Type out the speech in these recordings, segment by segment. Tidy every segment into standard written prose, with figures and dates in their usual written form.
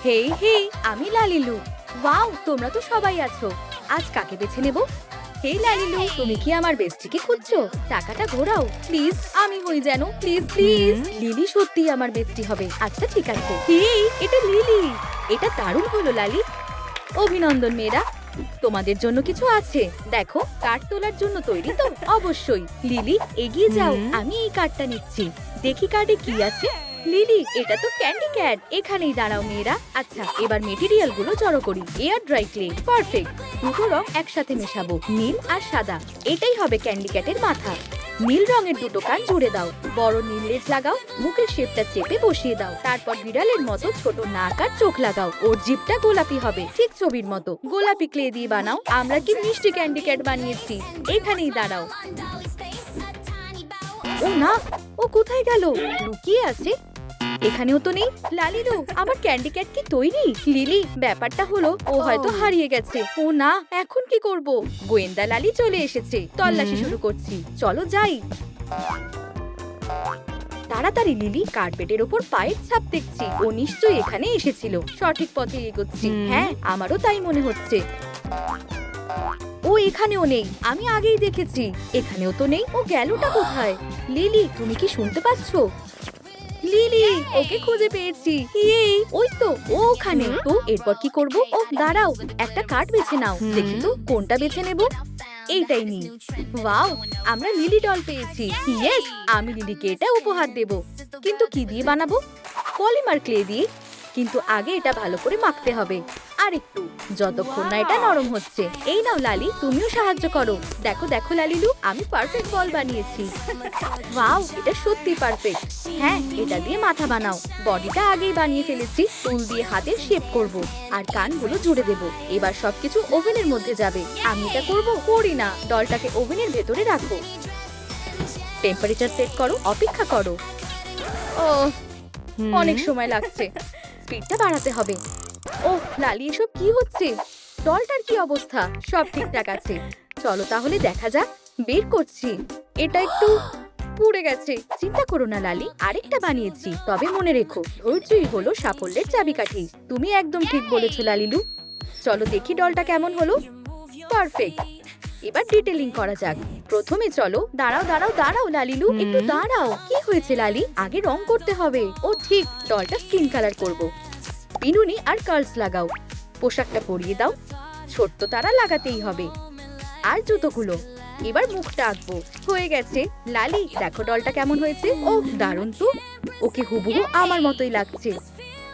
হেই হেই, আমি লালিলু। ওয়াও, তোমরা তো সবাই আছো। আজ কাকে বেছে নেব? হেই লালিলু, তুমি কি আমার বেস্টিকে খুঁজছো? টাকাটা ঘোরাও প্লিজ, আমি হই যেন, প্লিজ প্লিজ। লিলি সত্যি আমার বেস্টি হবে। আচ্ছা ঠিক আছে। হেই, এটা লিলি। এটা দারুণ হলো লালি। অভিনন্দন মেয়েরা, তোমাদের জন্য কিছু আছে। দেখো, কার্ড তোলার জন্য তৈরি তো? অবশ্যই। লিলি, এগিয়ে যাও, আমি এই কার্ডটা নিচ্ছি। দেখি কার্ডে কি আছে। লিলি, এটা তো ক্যান্ডি ক্যাট। এখানেই দাঁড়াও মেয়েরা। আচ্ছা, এবার মেটেরিয়াল গুলো জড়ো করি। Air dry clay, perfect. দুটো রং একসাথে মেশাবো, নীল আর সাদা। এটাই হবে ক্যান্ডি ক্যাটের মাথা। নীল রঙের দুটো কান জুড়ে দাও, বড় নীল লেজ লাগাও, মুখের শেপটা চেপে বসিয়ে দাও। তারপর বিড়ালের মতো ছোট নাক আর চোখ লাগাও। ওর জিভটা গোলাপি হবে, ঠিক ছবির মতো। গোলাপি ক্লে দিয়ে বানাও। আমরা কি মিষ্টি ক্যান্ডি ক্যাট বানিয়েছি। এখানেই দাঁড়াও। ও না, ও কোথায় গেল? লুকিয়ে আছে। এখানেও তো নেই। লালিলু, আমার ক্যান্ডি ক্যাট কি তৈরি? লিলি, ব্যাপারটা হলো ও হয়তো হারিয়ে গেছে। ও না, এখন কি করব? গোয়েন্দা লালি চলে এসেছে, তল্লাশি শুরু করছি। চলো যাই। তাড়াতাড়ি লিলি, কার্পেটের ওপর পায়ের ছাপ দেখছি। ও নিশ্চয়ই এখানে এসেছিল। সঠিক পথে এগোচ্ছি। হ্যাঁ, আমারও তাই মনে হচ্ছে। ও এখানেও নেই, আমি আগেই দেখেছি। এখানেও তো নেই। ও গেলটা কোথায়? লিলি, তুমি কি শুনতে পাচ্ছো? লিলি, ওকে খুঁজে পেয়েছি। এই, ওই তো ও ওখানে। তো এরপর কি করব? ও দাঁড়াও, একটা কার্ড বেছে নাও। দেখি তো কোনটা বেছে নেব। এইটাই নি। ওয়াও, আমরা লিলি ডল পেয়েছি। ইয়েস, আমি লিলিকে এটা উপহার দেব। কিন্তু কি দিয়ে বানাবো? পলিমার ক্লে দিয়ে। কিন্তু আগে এটা ভালো করে মাখতে হবে। আর একটু, যতক্ষণ না এটা নরম হচ্ছে। এই নাও লালি, তুমিও সাহায্য করো। দেখো দেখো লালিলু, আমি পারফেক্ট বল বানিয়েছি। ওয়াও, এটা সত্যি পারফেক্ট। হ্যাঁ, এটা দিয়ে মাথা বানাও। বডিটা আগেই বানিয়ে ফেলেছি। টুল দিয়ে হাতের শেপ করব আর কানগুলো জুড়ে দেব। এবার সবকিছু ওভেনের মধ্যে যাবে। আমি এটা করি না। ডলটাকে ওভেনের ভেতরে রাখো। টেম্পারেচার সেট করো, অপেক্ষা করো। ও, অনেক সময় লাগছে। স্পিডটা বাড়াতে হবে। ওহ লালি, এসব কি হচ্ছে? ডলটার কি অবস্থা? সব ঠিকঠাক আছে। চলো তাহলে দেখা যাক। বের করছি। এটা একটু পুড়ে গেছে। চিন্তা করো না লালি, আরেকটা বানিয়েছি। তবে মনে রেখো, ধৈর্যই হলো সাফল্যের চাবিকাঠি। তুমি একদম ঠিক বলেছো লালিলু। চলো দেখি ডলটা কেমন হলো। পারফেক্ট। এবার ডিটেলিং করা যাক। প্রথমে চলো, দাঁড়াও দাঁড়াও দাঁড়াও লালিলু, একটু দাঁড়াও। কি হয়েছে লালি? আগে রং করতে হবে। ও ঠিক, ডলটা স্কিন কালার করব। বিনুনি আর কার্লস লাগাও। পোশাকটা পরিয়ে দাও। ছোট্ট তারা লাগাতেই হবে। আর জুতোগুলো। এবার মুখটা আঁকবো। হয়ে গেছে। লালি, দেখো ডলটা কেমন হয়েছে। ও দারুণ তো। ওকে হুবহু আমার মতোই লাগছে।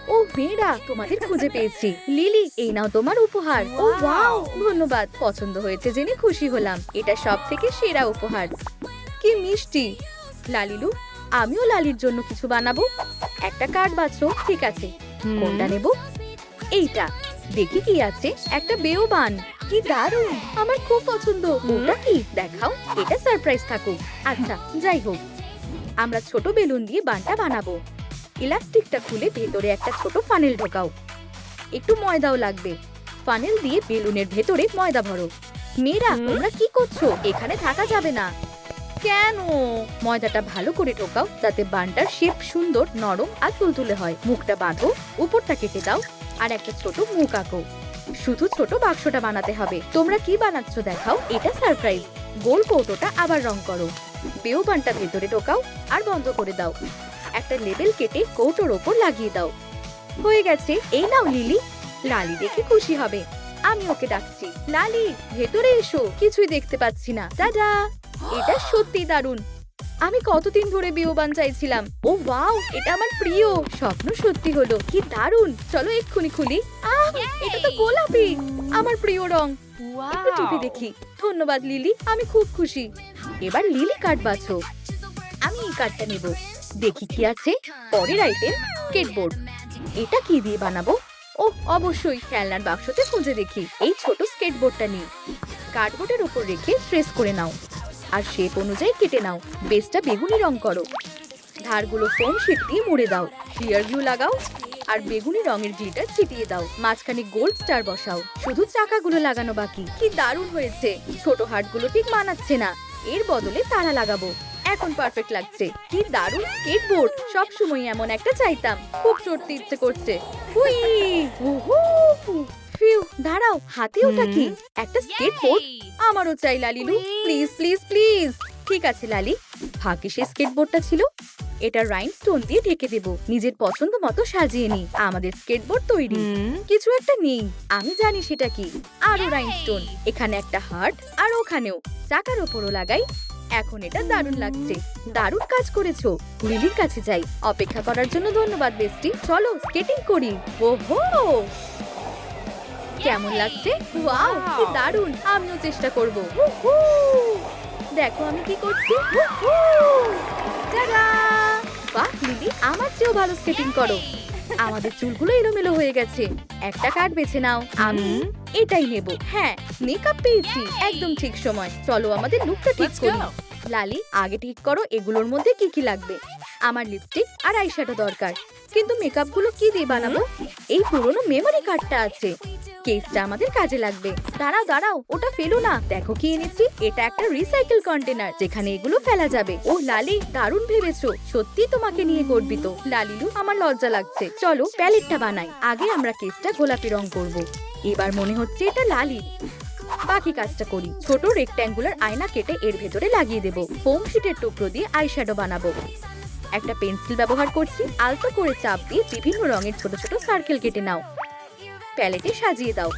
ও মেয়েরা, তোমাদের খুঁজে পেয়েছি। লিলি, এই নাও তোমার উপহার। ও ওয়াও, ধন্যবাদ। পছন্দ হয়েছে জেনে খুশি হলাম। এটা সব থেকে সেরা উপহার। কি মিষ্টি। লালিলু, আমিও লালির জন্য কিছু বানাবো। একটা কার্ড বাছো। ঠিক আছে, কোনটা নেব? এইটা। দেখি কি আছে। একটা বেওবান। কি দারুণ, আমার খুব পছন্দ। ওটা কি দেখাও। এটা সারপ্রাইজ থাকুক। আচ্ছা, যাই হোক, আমরা ছোট বেলুন দিয়ে বানটা বানাবো। ইলাস্টিকটা খুলে ভেতরে একটা ছোট ফানেল ঢোকাও। একটু ময়দাও লাগবে। ফানেল দিয়ে বেলুনের ভেতরে ময়দা ভরো। মেয়েরা, তোমরা কি করছো? এখানে থাকা যাবে না। কেন? ময়দাটা ভালো করে ঢোকাও, যাতে বানটার শেপ সুন্দর, নরম আর তুলতুলে হয়। মুখটা বাঁধো, উপরটা কেটে দাও আর একটা ছোট মুখ আঁকো। শুধু ছোট বাক্সটা বানাতে হবে। তোমরা কি বানাচ্ছ দেখাও। এটা সারপ্রাইজ। গোল কৌটোটা আবার রং করো। বেওবানটা ভেতরে ঢোকাও আর বন্ধ করে দাও। একটা লেবেল কেটে কৌটোর ওপর লাগিয়ে দাও। হয়ে গেছে। এই নাও লিলি। লালি দেখে খুশি হবে। আমি ওকে ডাকছি। লালি, ভেতরে এসো। কিছুই দেখতে পাচ্ছি না। টাটা। এটা সত্যি দারুণ। আমি কতদিন ধরে বেওবান চাইছিলাম। ও ওয়াও, এটা আমার প্রিয়। স্বপ্ন সত্যি হলো। কি দারুণ। চলো এক্ষুনি খুলি। আহ, এটা তো গোলাপি, আমার প্রিয় রং। একটু টিপে দেখি। ধন্যবাদ লিলি, আমি খুব খুশি। এবার লিলি কার্ড বাছো। আমি এই কার্ডটা নেব। দেখি কি আছে। পরের আইটেম, স্কেটবোর্ড। এটা কি দিয়ে বানাবো? ও অবশ্যই, খেলনার বাক্সতে খুঁজে দেখি। এই ছোট স্কেটবোর্ডটা নিই। কার্ডবোর্ডের উপর রেখে ট্রেস করে নাও আর শেপ অনুযায়ী কেটে নাও। বেসটা বেগুনি রং করো। ধারগুলো ফোম শিট দিয়ে মুড়ে দাও। ক্লিয়ার গ্লু লাগাও আর বেগুনি রঙের গ্লিটার ছিটিয়ে দাও। মাঝখানে গোল্ড স্টার বসাও। শুধু চাকাগুলো লাগানো বাকি। কি দারুণ হয়েছে। ছোট হার্টগুলো ঠিক মানাচ্ছে না। এর বদলে তারা লাগাবো। এখন পারফেক্ট লাগছে। কি দারুণ স্কেটবোর্ড, সবসময় এমন একটা চাইতাম। খুব চড়তে ইচ্ছে করছে। হুই, উহু, ফিউ, দাঁড়াও, হাতে ওটা কি? একটা স্কেটবোর্ড? আমারও চাই লালিলু, প্লিজ প্লিজ প্লিজ। ঠিক আছে লালি, ভাগ্যে সে স্কেটবোর্ডটা ছিল। এটা রাইনস্টোন দিয়ে ঢেকে দেব, নিজের পছন্দ মতো সাজিয়ে নি। আমাদের স্কেটবোর্ড তৈরি। কিছু একটা নেই, আমি জানি সেটা কি। আরো রাইনস্টোন, এখানে একটা হার্ট আর ওখানেও। চাকার ওপরও লাগাই। এখন এটা দারুণ লাগছে। দারুণ কাজ করেছো। লিলির কাছে যাই। অপেক্ষা করার জন্য ধন্যবাদ বেস্টি। চলো স্কেটিং করি। ওহো, কেমন লাগছে? ওয়াও, কি দারুণ। আমিও চেষ্টা করব। দেখো আমি কি করছি। টাডা! বাহ লিলি, আমার চেয়েও ভালো স্কেটিং করো। আমাদের চুলগুলো এলোমেলো হয়ে গেছে। একটা কাট বেছে নাও। আমি এটাই নেব। হ্যাঁ, মেকআপ পেয়েছি একদম ঠিক সময়। চলো আমাদের লুকটা ঠিক করি। লালি, আগে ঠিক করো এগুলোর মধ্যে কি কি লাগবে। আমার লিপস্টিক আর আইশ্যাডো দরকার, কিন্তু মেকআপ গুলো কি দিয়ে বানাবো? এই পুরনো মেমোরি কার্ডটা আছে, কেসটা আমাদের কাজে লাগবে। দাঁড়াও দাঁড়াও, ওটা ফেলো না। দেখো কি এনেছি, এটা একটা রিসাইকেল কন্টেনার, যেখানে এগুলো ফেলা যাবে। ও লালি, দারুণ ভেবেছো। সত্যি তোমাকে নিয়ে গর্বিত। লালিলু, আমার লজ্জা লাগছে। চলো প্যালেটটা বানাই। আগে আমরা কেসটা গোলাপি রং করব। এবার মনে হচ্ছে এটা লালি। বাকি কাজটা করি। ছোট রেক্ট্যাঙ্গুলার আয়না কেটে এর ভেতরে লাগিয়ে দেব। ফোম শিটের টুকরো দিয়ে আইশ্যাডো বানাবো। একটা পেন্সিল ব্যবহার করছি। আলতো করে চাপ দিয়ে বিভিন্ন রঙের ছোট ছোট সার্কেল কেটে নাও। প্যালেটে সাজিয়ে দাও।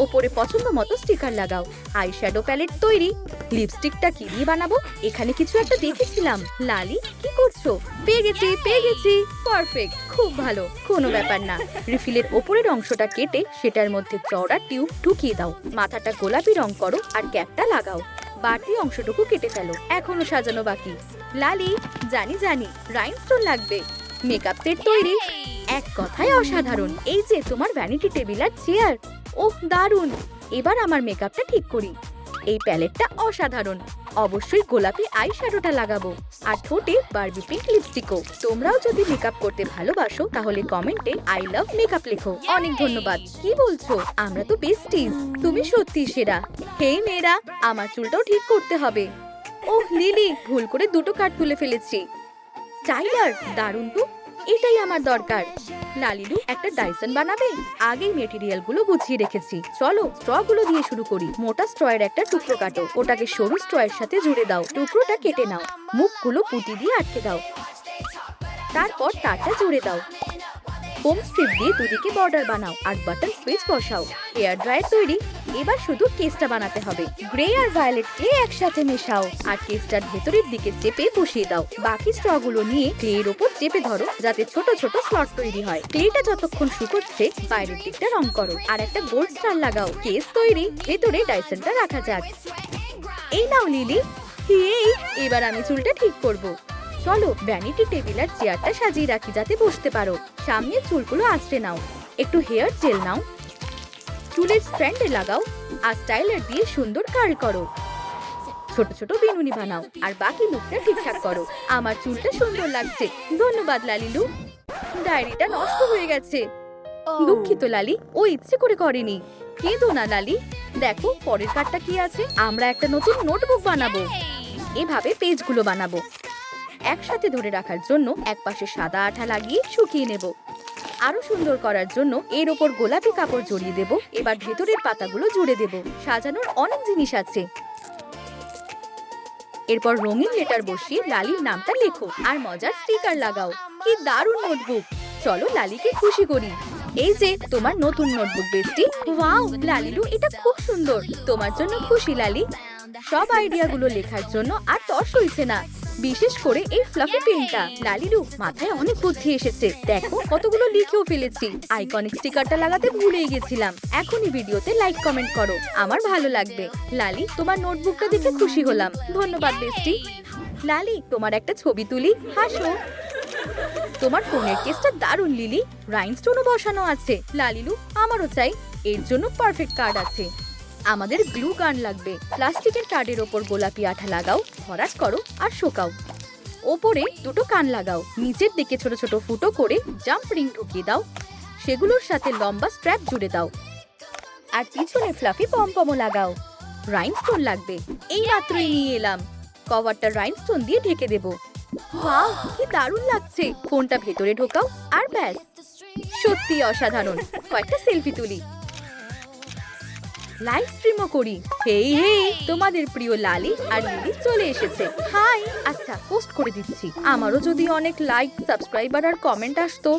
ওপরে পছন্দ মতো স্টিকার লাগাও। আইশ্যাডো প্যালেট তৈরি। লিপস্টিকটা কি দিয়ে বানাবো? এখানে কিছু একটা দেখেছিলাম। লালি, কি করছো? পেয়ে গেছি পেয়ে গেছি। পারফেক্ট, খুব ভালো, কোনো ব্যাপার না। রিফিলের ওপরের অংশটা কেটে সেটার মধ্যে চওড়া টিউব ঢুকিয়ে দাও। মাথাটা গোলাপি রং করো আর ক্যাপটা লাগাও। বাড়তি অংশটুকু কেটে ফেলো। এখনো সাজানো বাকি। লালি, জানি জানি, রাইনস্টোন লাগবে। মেকআপ সেট তৈরি। এক কথায় অসাধারণ। এই যে তোমার ভ্যানিটি টেবিল আর চেয়ার। ওহ দারুণ। এবার আমার মেকআপটা ঠিক করি। এই প্যালেটটা অসাধারণ। অবশ্যই গোলাপি আইশ্যাডোটা লাগাবো আর ঠোঁটে বারবি পিঙ্ক লিপস্টিকও। তোমরাও যদি মেকআপ করতে ভালোবাসো তাহলে কমেন্টে আই লাভ মেকআপ লেখো। অনেক ধন্যবাদ। কি বলছো? আমরা তো বেস্টিজ। তুমি সত্যি সেরা। হেই মেয়েরা, আমার চুলটাও ঠিক করতে হবে। ওহ লিলি, ভুল করে দুটো কাট তুলে ফেলেছি। টাইলার, দারুণ তো, এটাই আমার দরকার। লালিলু, একটা ডাইসন বানাবে? আগেই মেটেরিয়াল গুলো গুছিয়ে রেখেছি। চলো স্ট্র গুলো দিয়ে শুরু করি। মোটা স্ট্রয়ের একটা টুকরো কাটো, ওটাকে সরু স্ট্রয়ের সাথে জুড়ে দাও। টুকরোটা কেটে নাও। মুখগুলো পুঁতি দিয়ে আটকে দাও। তারপর তারটা জুড়ে দাও। ফোম স্ট্রিপ দিয়ে দুদিকে বর্ডার বানাও আর বাটন সুইচ বসাও। হেয়ার ড্রায়ার তৈরি। এবার শুধু কেসটা বানাতে হবে। গ্রে আর ভায়োলেট ক্লে একসাথে মেশাও আর কেসটার ভেতরের দিকে চেপে বসিয়ে দাও। বাকি স্ট্রগুলো নিয়ে ক্লের ওপর চেপে ধরো যাতে ছোট ছোট স্লট তৈরি হয়। ক্লেটা যতক্ষণ শুকোচ্ছে বাইরের দিকটা রং করো আর একটা গোল্ড স্টার লাগাও। কেস তৈরি। ভেতরে ডাইসনটা রাখা যাক। এই নাও লিলি। এই, এবার আমি চুলটা ঠিক করব। চলো ভ্যানিটি টেবিল আর চেয়ারটা সাজিয়ে রাখি যাতে বসতে পারো। সামনের চুলগুলো আঁচড়ে নাও। একটু হেয়ার জেল নাও, চুলের স্ট্র্যান্ডে লাগাও আর স্টাইলার দিয়ে সুন্দর কার্ল করো। ছোট ছোট বেনুনি বানাও আর বাকি লুকটা ঠিকঠাক করো। আমার চুলটা সুন্দর লাগছে। ধন্যবাদ লালিলু। ডায়েরিটা নষ্ট হয়ে গেছে। দুঃখিত লালি, ও ইচ্ছে করে করেনি। কেঁদো না লালি। দেখো পরের কার্ডটা কি আছে। আমরা একটা নতুন নোটবুক বানাবো। এভাবে পেজগুলো বানাবো। একসাথে ধরে রাখার জন্য একপাশে সাদা আঠা লাগিয়ে শুকিয়ে নেব। আরো সুন্দর করার জন্য এর ওপর গোলাপি কাপড় জড়িয়ে দেব। এবার ভেতরের পাতাগুলো জুড়ে দেব। সাজানোর অনেক জিনিস আছে। এরপর রঙিন লেটার বসিয়ে লালির নামটা লেখো আর মজার স্টিকার লাগাও। কি দারুণ নোটবুক। চলো লালিকে খুশি করি। এই যে তোমার নতুন নোটবুক বেস্টি। ওয়াও লালিলু, এটা খুব সুন্দর। তোমার জন্য খুশি লালি। সব আইডিয়াগুলো লেখার জন্য আর তর সইছে না, বিশেষ করে এই ফ্লাফি পেনটা। লালিলু, মাথায় অনেক বুদ্ধি এসেছে। দেখো কতগুলো লিখেও ফেলেছি। আইকনিক স্টিকারটা লাগাতে ভুলেই গেছিলাম। এখনই ভিডিওতে লাইক কমেন্ট করো, আমার ভালো লাগবে। লালি, তোমার নোটবুকটা দেখে খুশি হলাম। ধন্যবাদ বেস্টি। লালি, তোমার একটা ছবি তুলি, হাসো। তোমার ফোনের কেসটা দারুণ লিলি। রাইনস্টোনও বসানো আছে। লালিলু, আমারও চাই। এর জন্য পারফেক্ট কার্ড আছে। আমাদের গ্লু গান লাগবে। প্লাস্টিকের কার্ডের ওপর গোলাপি আঠা লাগাও, ভরাট করো আর শোকাও। ওপরে দুটো কান লাগাও। নিচের দিকে ছোট ছোট ফুটো করে জাম্প রিং ঢুকিয়ে দাও। সেগুলোর সাথে লম্বা স্ট্র্যাপ জুড়ে দাও আর পিছনে ফ্লাফি পমপমও লাগাও। রাইনস্টোন লাগবে। এই মাত্রই নিয়ে এলাম। কভারটা রাইনস্টোন দিয়ে ঢেকে দেব। ওয়াও, কি দারুণ লাগছে। ফোনটা ভেতরে ঢোকাও আর ব্যাস, সত্যি অসাধারণ। কয়েকটা সেলফি তুলি, লাইভ স্ট্রিমও করি। হেই হেই, তোমাদের প্রিয় লালি আর লিলি চলে এসেছে। হাই। আচ্ছা, পোস্ট করে দিচ্ছি। আমারও যদি অনেক লাইক, সাবস্ক্রাইবার আর কমেন্ট আসতো।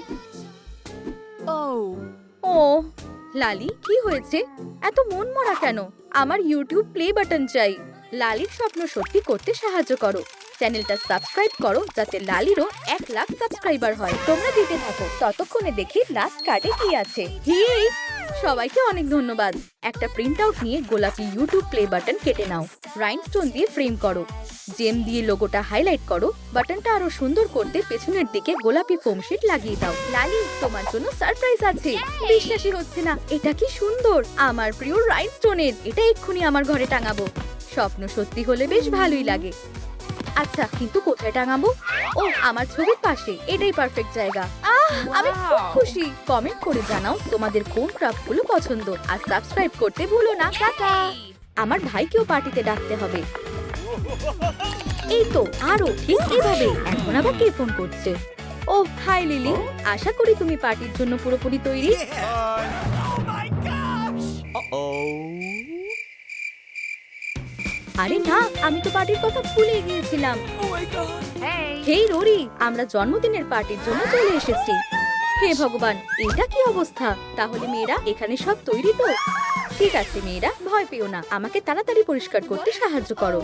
ও লালি, কি হয়েছে? এত মন মরা কেন? আমার ইউটিউব প্লে বাটন চাই। লালির স্বপ্ন সত্যি করতে সাহায্য করো। চ্যানেলটা সাবস্ক্রাইব করো যাতে লালিরও 1 লাখ সাবস্ক্রাইবার হয়। তোমরা দিতে থাকো, ততক্ষণে দেখি লাস্ট কার্ডে কি আছে। সবাইকে অনেক ধন্যবাদ। একটা প্রিন্ট আউট নিয়ে গোলাপি ইউটিউব প্লে বাটন কেটে নাও। রাইনস্টোন দিয়ে ফ্রেম করো। জেম দিয়ে লোগোটা হাইলাইট করো। বাটনটা আরো সুন্দর করতে পেছনের দিকে গোলাপি ফোম শিট লাগিয়ে দাও। লালি, তোমার জন্য সারপ্রাইজ আছে। বিশ্বাসই হচ্ছে না, এটা কি সুন্দর। আমার প্রিয় রাইনস্টোনের। এটা এক্ষুনি আমার ঘরে টাঙাবো। স্বপ্ন সত্যি হলে বেশ ভালোই লাগে। আচ্ছা, কিন্তু কোথায় টাঙাবো? ও, আমার ছবির পাশে। এটাই পারফেক্ট জায়গা। আমি খুব খুশি। কমেন্ট করে জানাও তোমাদের কোন ক্রাফটগুলো পছন্দ আর সাবস্ক্রাইব করতে ভুলো না। টাটা। আমার ভাইকেও পার্টিতে ডাকতে হবে। এই তো, আরো ঠিক এভাবে। এখন আবার কে ফোন করছে? ও হাই লিলি, আশা করি তুমি পার্টির জন্য পুরোপুরি তৈরি। আরে না, আমি তো পার্টির কথা ভুলে গিয়েছিলাম। হেই রোরি, আমরা জন্মদিনের পার্টির জন্য চলে এসেছি। হে ভগবান, এটা কি অবস্থা? তাহলে মেয়েরা এখানে সব তৈরি তো? ঠিক আছে মেয়েরা, ভয় পেও না। আমাকে তাড়াতাড়ি পরিষ্কার করতে সাহায্য করো।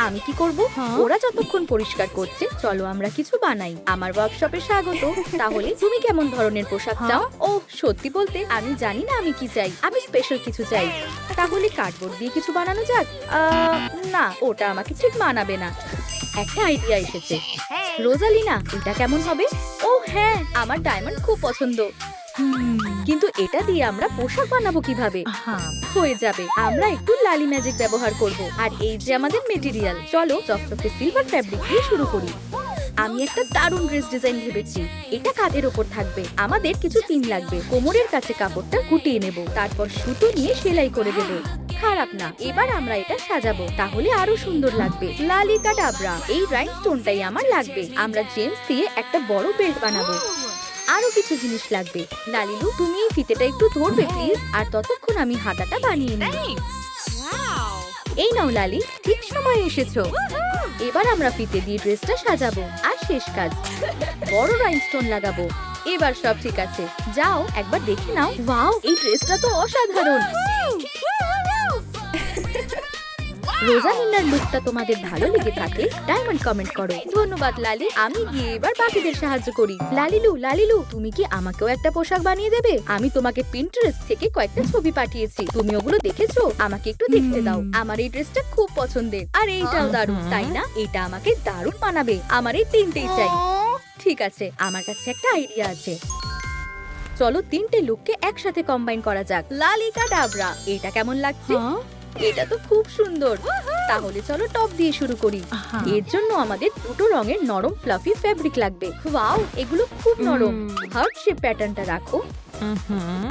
আমি কি করব? ওরা যতক্ষণ পরিষ্কার করছে, চলো আমরা কিছু বানাই। আমার ওয়ার্কশপে স্বাগত। তাহলে তুমি কেমন ধরনের পোশাক চাও? ও সত্যি বলতে আমি জানি না আমি কি চাই। আমি স্পেশাল কিছু চাই। তাহলে কার্ডবোর্ড দিয়ে কিছু বানানো যাক। না, ওটা আমাকে ঠিক মানাবে না। একটা আইডিয়া এসেছে। রোজালিনা, এটা কেমন হবে? ও হ্যাঁ, আমার ডায়মন্ড খুব পছন্দ। কিন্তু এটা দিয়ে আমরা পোশাক বানাবো কিভাবে? হয়ে যাবে, আমরা একটু লালি ম্যাজিক ব্যবহার করব। আর এই যে আমাদের মেটেরিয়াল, চলো চকচকে সিলভার ফ্যাব্রিক দিয়ে শুরু করি। আমি একটা দারুণ ড্রেস ডিজাইন ভেবেছি। এটা কাঁধের ওপর থাকবে। আমাদের কিছু পিন লাগবে। কোমরের কাছে কাপড়টা গুটিয়ে নেব, তারপর সুতো নিয়ে সেলাই করে দেব। খারাপ না। এবার আমরা এটা সাজাবো, তাহলে আরো সুন্দর লাগবে। লালি কাডাব্রা, এই রাইনস্টোনটাই আমার লাগবে। আমরা জেমস দিয়ে একটা বড় বেল্ট বানাবো। আরো কিছু জিনিস লাগবে। লালিলু, তুমি এই ফিতেটা একটু ধরবে প্লিজ, আর ততক্ষণ আমি হাতাটা বানিয়ে নিই। এই নাও লালি, ঠিক সময় এসেছো। এবার আমরা ফিতে দিয়ে ড্রেসটা সাজাবো। আর শেষ কাজ, বড় রাইনস্টোন লাগাবো। এবার সব ঠিক আছে, যাও একবার দেখে নাও। ওয়াও, এই ড্রেসটা তো অসাধারণ। রোজালিনার লুকটা তোমাদের ভালো লেগে থাকলে ডায়মন্ড কমেন্ট করো। ধন্যবাদ লালি। আমি গিয়ে এবার বাকিদের সাহায্য করি। লালিলু, তুমি কি আমাকেও একটা পোশাক বানিয়ে দেবে? আমি তোমাকে পিন্টারেস্ট থেকে কয়েকটা ছবি পাঠিয়েছি, তুমি ওগুলো দেখেছো? আমাকে একটু দেখতে দাও। আমার এই ড্রেসটা খুব পছন্দের। আর এইটাও দারুণ, তাই না? এটা আমাকে দারুণ মানাবে। আমার এই তিনটেই চাই। ঠিক আছে, আমার কাছে একটা আইডিয়া আছে। চলো 3টে লুককে একসাথে কম্বাইন করা যাক। লালি কাডাব্রা, এটা কেমন লাগছে? এটা তো খুব সুন্দর। তাহলে চলো টপ দিয়ে শুরু করি। এর জন্য আমাদের দুটো রঙের নরম ফ্লাফি ফ্যাব্রিক লাগবে। ওয়াও, এগুলো খুব নরম। হার্ট শেপ প্যাটার্নটা রাখো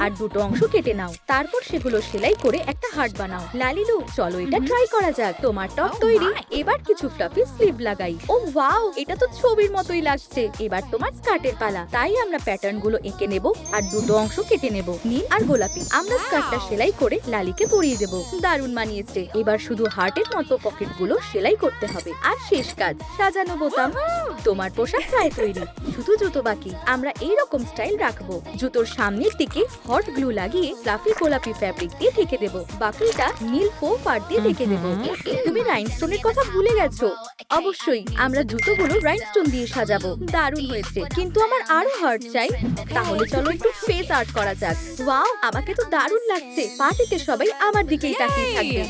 আর দুটো অংশ কেটে নাও। তারপর সেগুলো সেলাই করে একটা হার্ট বানাও। লালিলু, চলো এটা ট্রাই করা যাক। তোমার টপ তৈরি। এবার কিছু ফ্লাফি স্লিভ লাগাই। ও ওয়াও, এটা তো ছবির মতোই লাগছে। এবার তোমার স্কার্টের পালা। তাই আমরা প্যাটার্ন গুলো এঁকে নেব আর দুটো অংশ কেটে নেব, নীল আর গোলাপি। আমরা স্কার্টটা সেলাই করে লালিকে পরিয়ে দেব। দারুণ মানিয়েছে। এবার শুধু হার্টের মতো পকেট গুলো সেলাই করতে হবে। আর শেষ কাজ, সাজানো বোতাম। তোমার পোশাক প্রায় তৈরি, শুধু জুতো বাকি। আমরা এইরকম স্টাইল রাখবো। জুতোর সামনের দিকে হট গ্লু লাগিয়ে ফ্লাফি গোলাপি ফ্যাব্রিক দিয়ে ঢেকে দেব। বাকিটা নীল ফোম পার দিয়ে ঢেকে দেব। তুমি রাইনস্টোনের কথা ভুলে গেছো। অবশ্যই, আমরা জুতোগুলো রাইনস্টোন দিয়ে সাজাবো। দারুণ হয়েছে, কিন্তু আমার আরো হার্ট চাই। তাহলে চলো একটু ফেস আর্ট করা যাক। ওয়াও, আমাকে তো দারুণ লাগছে। পার্টিতে সবাই আমার দিকেই তাকিয়ে থাকবে।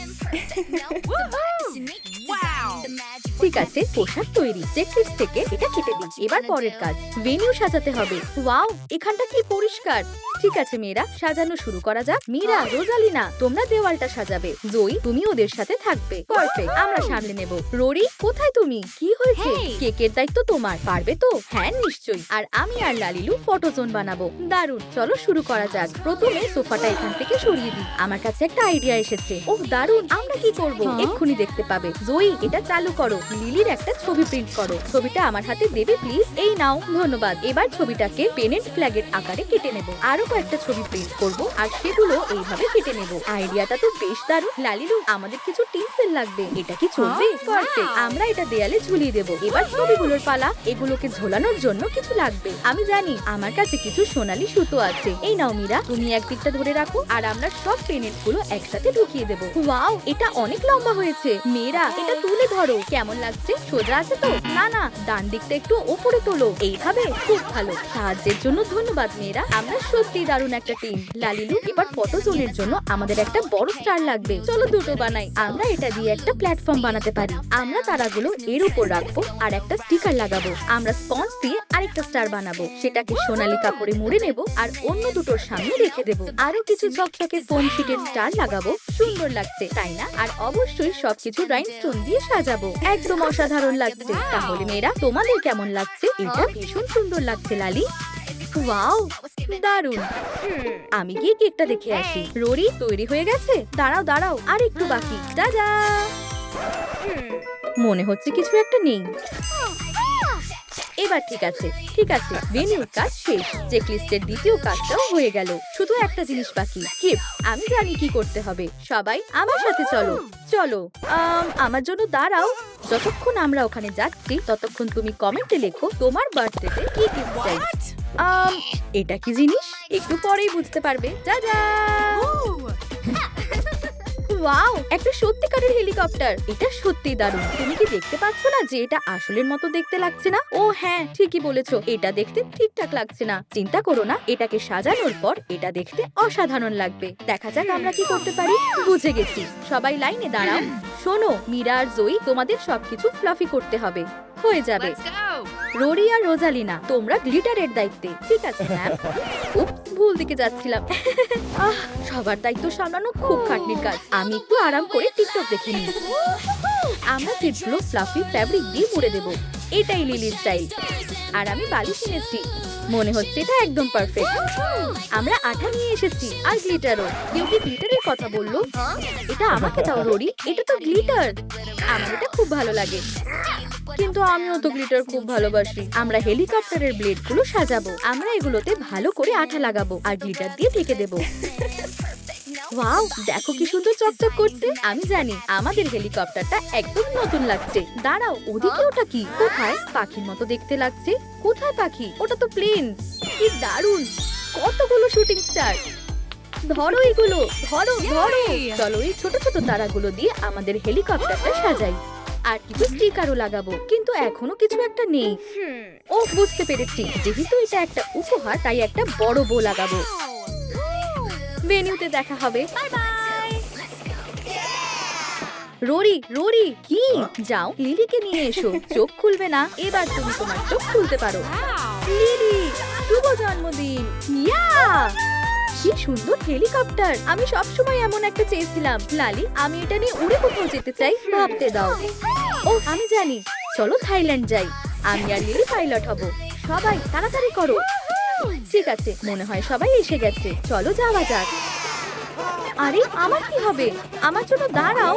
ঠিক আছে, পোশাক তৈরি। চেকলিস্ট থেকে এটা কেটে দিই। এবার পরের কাজ, ভেন্যু সাজাতে হবে। ওয়াও, এখানটা কি পরিষ্কার। ঠিক আছে মেয়েরা, সাজানো শুরু করা যাক। মীরা, রোজালিনা, তোমরা দেওয়ালটা সাজাবে। জয়ী, তুমি ওদের সাথে থাকবে। পারফেক্ট, আমরা সামলে নেব। রোরি, কোথায় তুমি? কি হয়েছে? কেকের দায়িত্ব তোমার, পারবে তো? হ্যাঁ নিশ্চয়ই। আর আমি আর লালিলু ফটো জোন বানাবো। দারুণ, চলো শুরু করা যাক। প্রথমে সোফাটা এখান থেকে সরিয়ে দিই। আমার কাছে একটা আইডিয়া এসেছে। ওহ দারুণ, আমরা কি করব? এক্ষুনি দেখতে পাবে। জয়ী, এটা চালু করো। লিলির একটা ছবি প্রিন্ট করো। ছবিটা আমার হাতে দেবে প্লিজ। এই নাও। ধন্যবাদ। এবার ছবিটাকে পেনেন্ট ফ্ল্যাগের আকারে কেটে নেব। আরো কয়েকটা ছবি প্রিন্ট করব আর সেগুলো এইভাবে কেটে নেব। আইডিয়াটা তো বেশ দারুণ। লালিলু, আমাদের কিছু টিনসেল লাগবে। এটা কি চলবে? পারফেক্ট। আমরা এটা দেয়ালে ঝুলিয়ে দেব। এবার ছবিগুলোর পালা। এগুলোকে ঝোলানোর জন্য কিছু লাগবে। আমি জানি, আমার কাছে কিছু সোনালী সুতো আছে। এই নাও মীরা, তুমি একদিকটা ধরে রাখো আর আমরা সব পেনেন্ট গুলো একসাথে ঢুকিয়ে দেবো। ওয়াও, এটা অনেক লম্বা হয়েছে। মেয়েরা, এটা তুলে ধরো। কেমন লাগছে? সোজা আছে তো? না না, ডান দিকটা একটু ওপরে তোলো। এইভাবে? খুব ভালো। সাহায্যের জন্য ধন্যবাদ মেয়েরা। আমরা সত্যি দারুণ একটা টিম। লালিলু, এবার ফটো জোনের জন্য আমাদের একটা বড় স্টার লাগবে। চলো দুটো বানাই। আমরা এটা দিয়ে একটা প্ল্যাটফর্ম বানাতে পারি। আমরা তারাগুলো এর উপর রাখবো আর একটা স্টিকার লাগাবো। আমরা স্পঞ্জ দিয়ে আরেকটা স্টার বানাবো। সেটাকে সোনালী কাপড়ে মুড়ে নেব আর অন্য দুটোর সামনে রেখে দেবো। আরো কিছু ঝকঝকে ফোম শিটের স্টার লাগাবো। সুন্দর লাগছে, তাই না? আর অবশ্যই সবকিছু রাইনস্টোন দিয়ে সাজাবো। একদম অসাধারণ লাগছে। তাহলে মেয়েরা, তোমাদের কেমন লাগছে? এটা ভীষণ সুন্দর লাগছে লালি। ওয়াও, দারুণ। আমি গিয়ে কেকটা দেখে আসি। রোরি, তৈরি হয়ে গেছে? দাঁড়াও দাঁড়াও, আর একটু বাকি। দাদা, মনে হচ্ছে কিছু একটা নেই। এবার ঠিক আছে, ঠিক আছে। ভেন্যুর কাজ শেষ। চেকলিস্টের দ্বিতীয় কাজটাও হয়ে গেল। শুধু একটা জিনিস বাকি, গিফট। আমি জানি কি করতে হবে। সবাই আমার সাথে চলো। চলো। আমার জন্য দাঁড়াও। যতক্ষণ আমরা ওখানে যাচ্ছি ততক্ষণ তুমি কমেন্টে লেখো তোমার বার্থডেতে কি গিফট চাই। এটা কি জিনিস? একটু পরেই বুঝতে পারবে। যা যা। ওয়াও, একটা সত্যিকারের হেলিকপ্টার। এটা সত্যি দারুণ। তুমি কি দেখতে পাচ্ছ না যে এটা আসলের মতো দেখতে লাগছে না? ও হ্যাঁ, ঠিকই বলেছো। এটা দেখতে ঠিকঠাক লাগছে না। চিন্তা করো না, এটাকে সাজানোর পর এটা দেখতে অসাধারণ লাগবে। দেখা যাক আমরা কি করতে পারি। বুঝে গেছি। সবাই লাইনে দাঁড়াও। শোনো, মীরা আর জয়ী, তোমাদের সবকিছু ফ্লাফি করতে হবে। হয়ে যাবে। রোরি আর রোজালিনা, তোমরা গ্লিটারের দায়িত্বে। ঠিক আছে ম্যাম। ভুল দিকে যাচ্ছিলাম। সবার দায়িত্ব সামলানো খুব খাটনির কাজ। আমি একটু আরাম করে টিকটক দেখে নিই। আমরা সিটগুলো ফ্লাফি ফ্যাব্রিক দিয়ে মুড়ে দেব। এটাই লিলির স্টাইল। আর আমি বালিশ এনেছি। মনে হচ্ছে এটা একদম পারফেক্ট। আমরা আঠা নিয়ে এসেছি আর গ্লিটারও। কেউ কি গ্লিটারের কথা বললো? এটা আমাকে দাও রোরি, এটা তো গ্লিটার। আমার এটা খুব ভালো লাগে, কিন্তু আমিও তো গ্লিটার খুব ভালোবাসি। আমরা হেলিকপ্টারের ব্লেড গুলো সাজাবো। আমরা এগুলোতে ভালো করে আঠা লাগাবো আর গ্লিটার দিয়ে ঢেকে দেবো। ওয়াও, দেখো কি সুন্দর চকচক করছে। আমি জানি আমাদের হেলিকপ্টারটা একদম নতুন লাগছে। দাঁড়াও, ওদিকে ওটা কি? কোথায়? পাখির মতো দেখতে লাগছে। কোথায় পাখি? ওটা তো প্লেন। কি দারুণ! কতগুলো শুটিং স্টার। ধরো এগুলো, ধরো ধরো। চলো এই ছোট ছোট তারাগুলো দিয়ে আমাদের হেলিকপ্টারটা সাজাই। আর কিছু স্টিকারও লাগাবো, কিন্তু এখনো কিছু একটা নেই। ও, বুঝতে পেরেছি। যেহেতু এটা একটা উপহার, তাই একটা বড় বো লাগাবো। ভেন্যুতে দেখা হবে। রোরি, রোরি, কি? যাও লিলিকে নিয়ে এসো। চোখ খুলবে না। এবার তুমি তোমার চোখ খুলতে পারো। লিলি, শুভ জন্মদিন। ইয়া, কি সুন্দর হেলিকপ্টার। আমি সবসময় এমন একটা চেয়েছিলাম। লালি, আমি এটা নিয়ে উড়ে কোথাও যেতে চাই। ভাবতে দাও। ও, আমি জানি। চলো থাইল্যান্ড যাই। আমি আর লিলি পাইলট হব। সবাই তাড়াতাড়ি করো। ঠিক আছে, মনে হয় সবাই এসে গেছে। চলো যাওয়া যাক। আরে, আমার কি হবে? আমার জন্য দাঁড়াও।